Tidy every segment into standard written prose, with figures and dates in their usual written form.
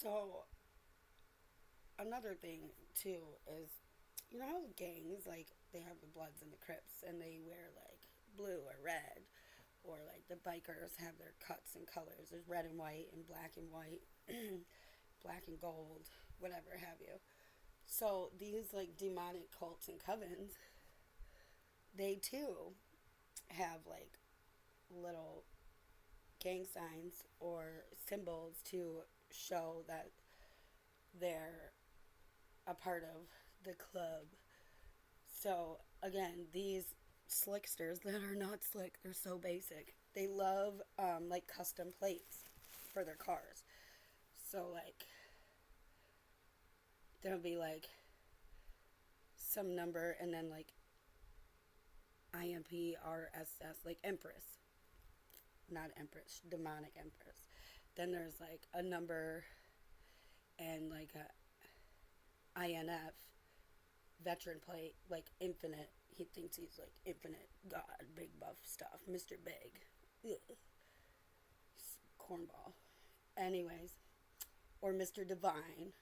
So another thing too is, you know how gangs, like, they have the Bloods and the Crips, and they wear like blue or red, or like the bikers have their cuts and colors. There's red and white and black and white, black and gold, whatever have you. So these like demonic cults and covens, they too have like little gang signs or symbols to show that they're a part of the club. So again, these slicksters that are not slick, they're so basic. They love like custom plates for their cars. So like there'll be like some number and then like IMPRSS, like Empress, not Empress, demonic Empress. Then there's like a number and like a INF, veteran plate, like infinite. He thinks he's like infinite God, big buff stuff, Mr. Big. Ugh, cornball. Anyways, or Mr. Divine,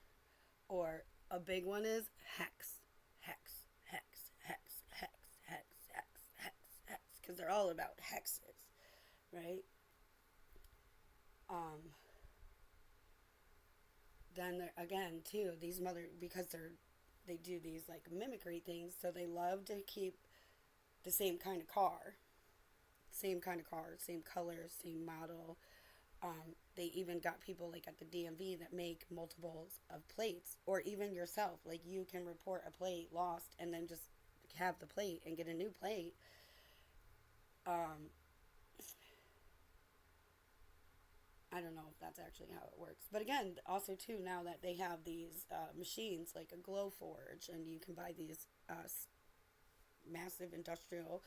or a big one is Hex, Hex, Hex, Hex, Hex, Hex, Hex, Hex, Hex, because they're all about hexes, right? Um, then again too, these mother because they do these like mimicry things, so they love to keep the same kind of car, same color, same model. They even got people like at the DMV that make multiples of plates, or even yourself. Like you can report a plate lost and then just have the plate and get a new plate. Um, I don't know if that's actually how it works, but again, also too, now that they have these machines like a glow forge, and you can buy these massive industrial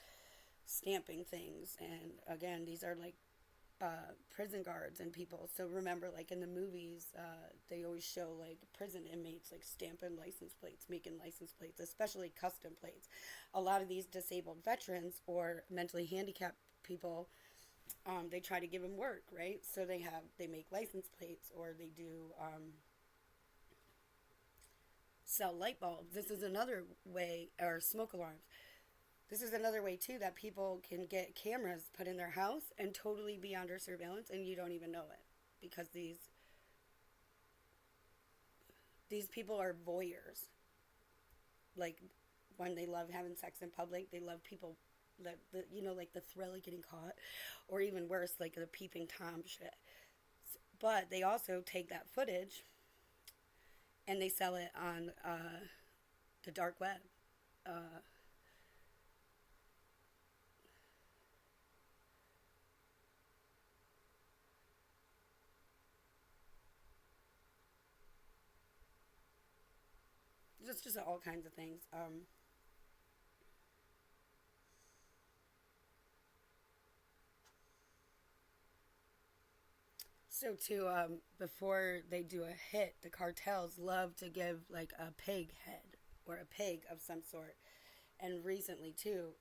stamping things, and again, these are like prison guards and people. So remember, like in the movies, they always show like prison inmates like stamping license plates, making license plates, especially custom plates. A lot of these disabled veterans or mentally handicapped people, they try to give them work, right? So they make license plates, or they do sell light bulbs. This is another way, or smoke alarms. This is another way too that people can get cameras put in their house and totally be under surveillance, and you don't even know it, because these people are voyeurs. Like when they love having sex in public, they love people that like the thrill of getting caught, or even worse, like the peeping tom shit. But they also take that footage and they sell it on the dark web. Uh, just all kinds of things. So too, before they do a hit, the cartels love to give like a pig head or a pig of some sort. And recently too,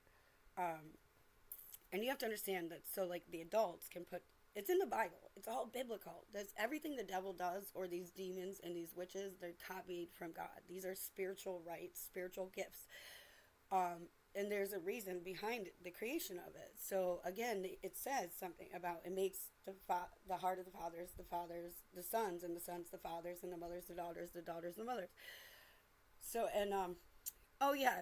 and you have to understand that, so like the adults can put, it's in the Bible. It's all biblical. That's everything the devil does, or these demons and these witches, they're copied from God. These are spiritual rights, spiritual gifts. And there's a reason behind the creation of it. So again, it says something about, it makes the heart of the fathers the sons, and the sons the fathers, and the daughters the mothers. So and oh yeah,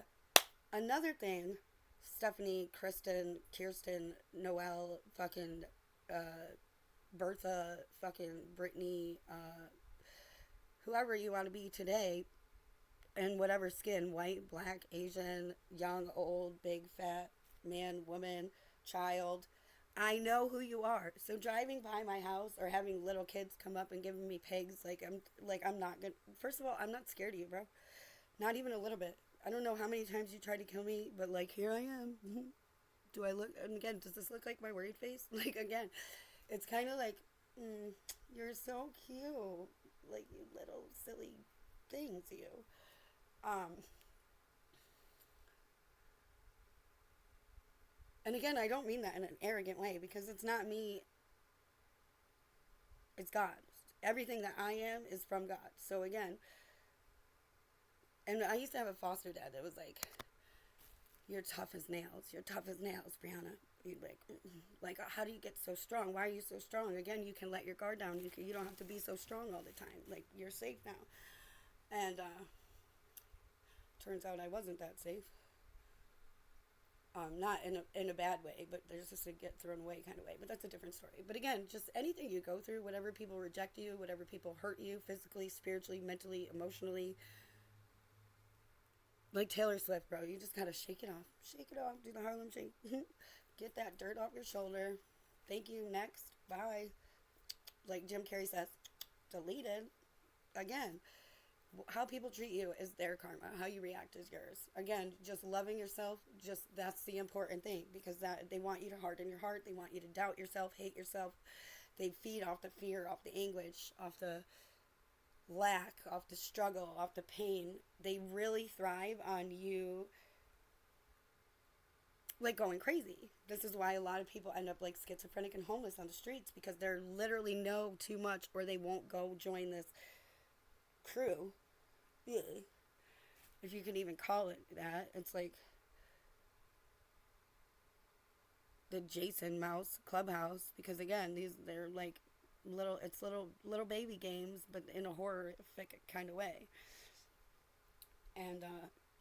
another thing, Stephanie, Kristen, Kirsten, Noelle, fucking Bertha, fucking Brittany, whoever you want to be today, in whatever skin, white, black, Asian, young, old, big, fat, man, woman, child. I know who you are. So driving by my house or having little kids come up and giving me pigs, I'm not good. First of all, I'm not scared of you, bro. Not even a little bit. I don't know how many times you tried to kill me, but like here I am. Do I look? And again, does this look like my worried face? Like again, it's kind of like, mm, you're so cute, like you little silly things, you. Um, and again, I don't mean that in an arrogant way, because it's not me, it's God. Everything that I am is from God. So again, and I used to have a foster dad that was like, "You're tough as nails. You're tough as nails, Brianna." You'd like, how do you get so strong? Why are you so strong? Again, you can let your guard down. You don't have to be so strong all the time. Like, you're safe now. And turns out I wasn't that safe. Not in a bad way, but there's just a get thrown away kind of way. But that's a different story. But again, just anything you go through, whatever people reject you, whatever people hurt you physically, spiritually, mentally, emotionally, like Taylor Swift, bro, you just gotta shake it off. Shake it off. Do the Harlem Shake. Get that dirt off your shoulder. Thank you. Next. Bye. Like Jim Carrey says, deleted. Again, how people treat you is their karma. How you react is yours. Again, just loving yourself, just that's the important thing, because that they want you to harden your heart. They want you to doubt yourself, hate yourself. They feed off the fear, off the anguish, off the lack, off the struggle, off the pain. They really thrive on you like going crazy. This is why a lot of people end up like schizophrenic and homeless on the streets, because they're literally know too much or they won't go join this crew. Yeah. If you can even call it that. It's like the Jason Mouse Clubhouse, because again, they're like little baby games, but in a horrific kind of way. And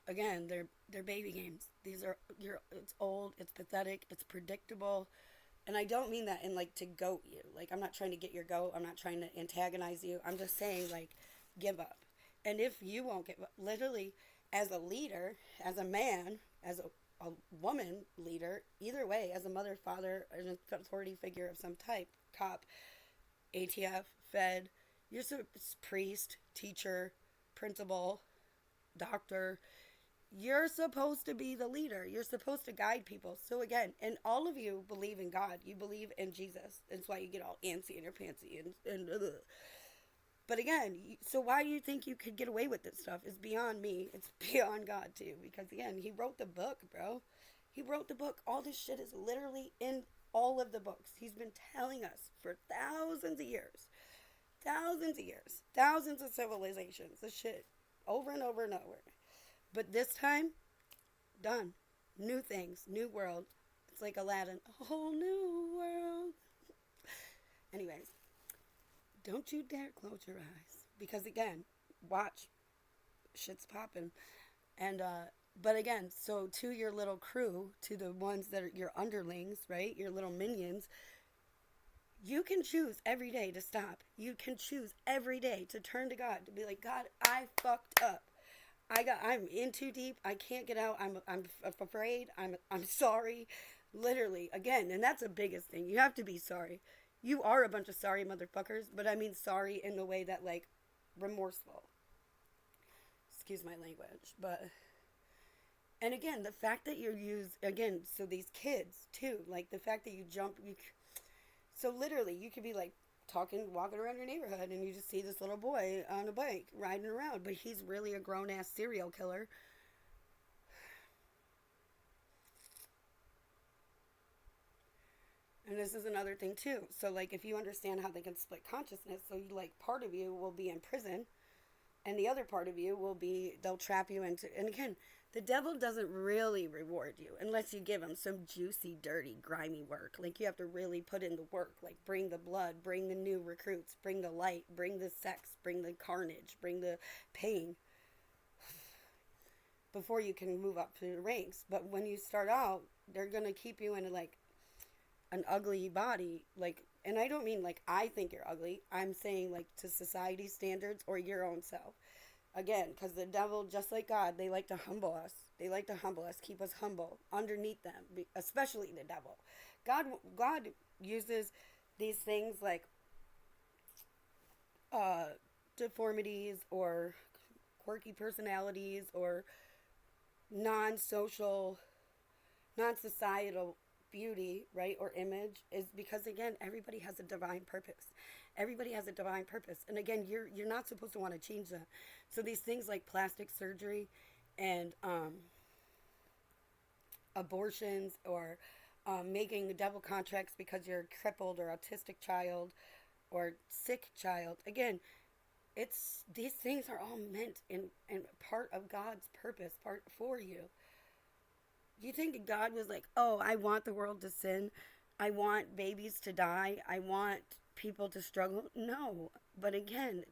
again, they're baby games. These are it's old, it's pathetic, it's predictable. And I don't mean that in like to goat you. Like, I'm not trying to get your goat. I'm not trying to antagonize you. I'm just saying, like, give up. And if you won't give up, literally, as a leader, as a man, as a woman leader, either way, as a mother, father, an authority figure of some type, cop, ATF, Fed, you're priest, teacher, principal, doctor. You're supposed to be the leader. You're supposed to guide people. So again, and all of you believe in God. You believe in Jesus. That's why you get all antsy in your pantsy and But again, so why do you think you could get away with this stuff? It's beyond me. It's beyond God too. Because again, he wrote the book, bro. He wrote the book. All this shit is literally in all of the books. He's been telling us for thousands of years. Thousands of years. Thousands of civilizations. This shit. Over and over and over. But this time, done. New things. New world. It's like Aladdin. A whole new world. Anyways. Don't you dare close your eyes. Because again, watch. Shit's popping. And, but again, so to your little crew, to the ones that are your underlings, right? Your little minions, you can choose every day to stop. You can choose every day to turn to God, to be like, God, I fucked up. I'm in too deep. I can't get out. I'm afraid. I'm sorry. Literally, again, and that's the biggest thing. You have to be sorry. You are a bunch of sorry motherfuckers, but I mean sorry in the way that, like, remorseful. Excuse my language, but, and again, the fact that you use, again, so these kids, too, like, the fact that so literally, you could be, like, walking around your neighborhood, and you just see this little boy on a bike riding around, but he's really a grown-ass serial killer. And this is another thing too. So like, if you understand how they can split consciousness, so you, like, part of you will be in prison and the other part of you will be, they'll trap you into, and again, the devil doesn't really reward you unless you give him some juicy, dirty, grimy work. Like, you have to really put in the work, like bring the blood, bring the new recruits, bring the light, bring the sex, bring the carnage, bring the pain before you can move up through the ranks. But when you start out, they're going to keep you in like an ugly body, like, and I don't mean like I think you're ugly. I'm saying like to society standards or your own self. Again, because the devil, just like God, they like to humble us. They like to humble us, keep us humble underneath them, especially the devil. God uses these things like deformities or quirky personalities or non-social, non-societal beauty, right, or image, is because again, everybody has a divine purpose. Everybody has a divine purpose, and again, you're not supposed to want to change that. So these things like plastic surgery and abortions or making double contracts because you're a crippled or autistic child, or sick child. Again, it's these things are all meant and part of God's purpose, part for you. You think God was like, oh, I want the world to sin. I want babies to die. I want people to struggle. No. But again,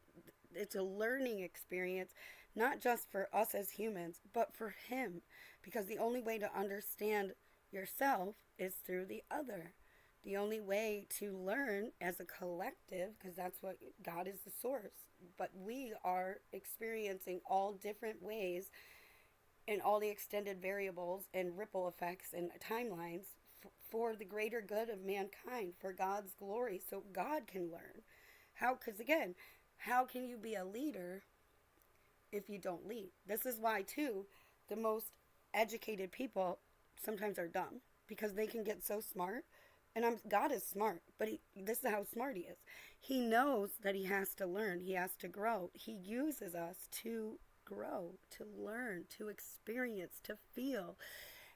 it's a learning experience, not just for us as humans, but for Him. Because the only way to understand yourself is through the other. The only way to learn as a collective, because that's what God is, the source, but we are experiencing all different ways and all the extended variables and ripple effects and timelines for the greater good of mankind, for God's glory, so God can learn. How, because again, how can you be a leader if you don't lead? This is why, too, the most educated people sometimes are dumb, because they can get so smart. And God is smart, but this is how smart He is. He knows that He has to learn. He has to grow. He uses us to grow, to learn, to experience, to feel.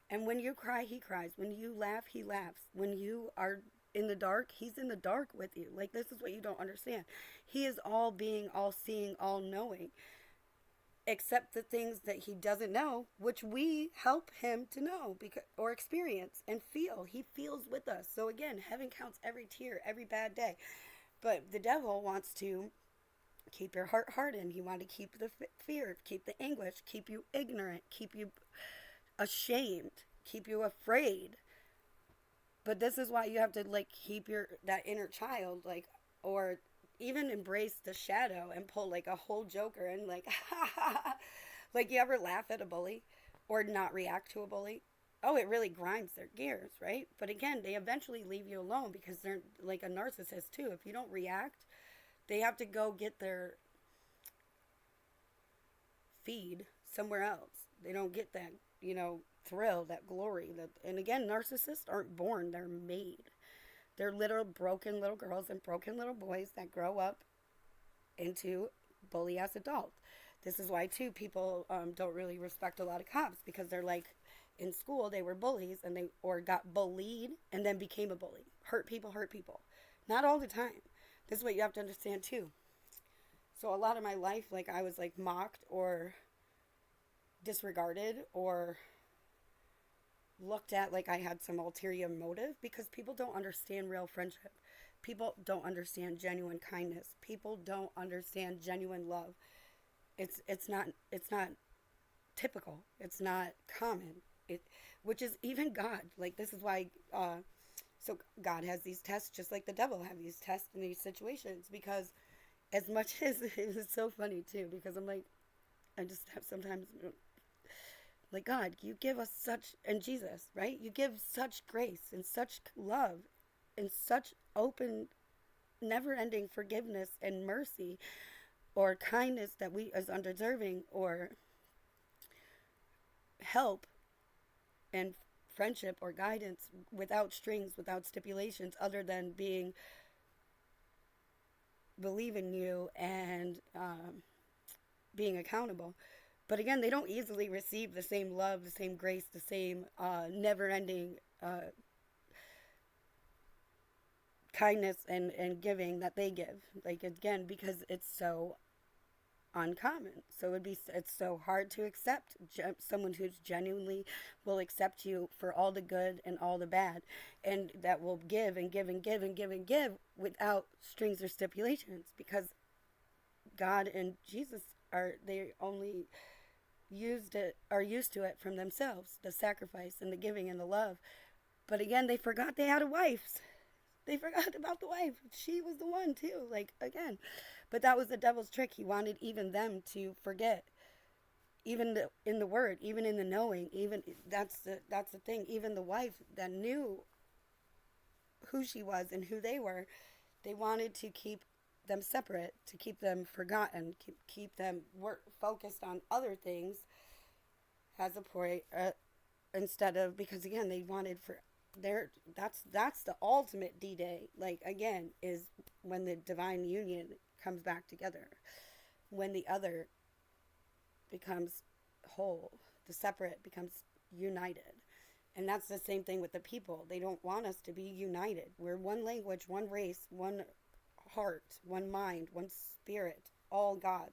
And when you cry, He cries. When you laugh, He laughs. When you are in the dark, He's in the dark with you. Like, this is what you don't understand. He is all being, all seeing, all knowing, except the things that He doesn't know, which we help Him to know or experience and feel. He feels with us. So again, heaven counts every tear, every bad day. But the devil wants to keep your heart hardened. He wants to keep the fear, keep the anguish, keep you ignorant, keep you ashamed, keep you afraid. But this is why you have to, like, keep that inner child, like, or even embrace the shadow and pull like a whole Joker and like like, you ever laugh at a bully or not react to a bully? Oh, it really grinds their gears, right? But again, they eventually leave you alone, because they're like a narcissist too. If you don't react, they have to go get their feed somewhere else. They don't get that, thrill, that glory. And again, narcissists aren't born, they're made. They're little broken little girls and broken little boys that grow up into bully ass adults. This is why, too, people don't really respect a lot of cops, because they're like, in school they were bullies and they or got bullied and then became a bully. Hurt people hurt people. Not all the time. This is what you have to understand too. So a lot of my life, like, I was like mocked or disregarded or looked at like I had some ulterior motive, because people don't understand real friendship. People don't understand genuine kindness. People don't understand genuine love. It's not typical. It's not common. Which is even God. Like, this is why so God has these tests, just like the devil have these tests in these situations, because as much as it is so funny too, because I'm like, I just have sometimes like, God, you give us such, and Jesus, right? You give such grace and such love and such open, never-ending forgiveness and mercy or kindness that we as undeserving, or help and friendship or guidance without strings, without stipulations, other than believe in you and being accountable. But again, they don't easily receive the same love, the same grace, the same never-ending kindness and giving that they give. Like, again, because it's so uncommon. So it's so hard to accept someone who's genuinely will accept you for all the good and all the bad, and that will give and give and give and give and give without strings or stipulations, because God and Jesus they only used to it from themselves, the sacrifice and the giving and the love. But again, they forgot they had a wife. They forgot about the wife. She was the one too. Like, again, but that was the devil's trick. He wanted even them to forget, even in the word, even in the knowing. Even that's the thing. Even the wife that knew who she was and who they were, they wanted to keep them separate, to keep them forgotten, keep them focused on other things as a point, instead of, because again, they wanted that's the ultimate D-Day. Like, again, is when the divine union comes back together, when the other becomes whole, the separate becomes united. And that's the same thing with the people. They don't want us to be united. We're one language, one race, one heart, one mind, one spirit, all God.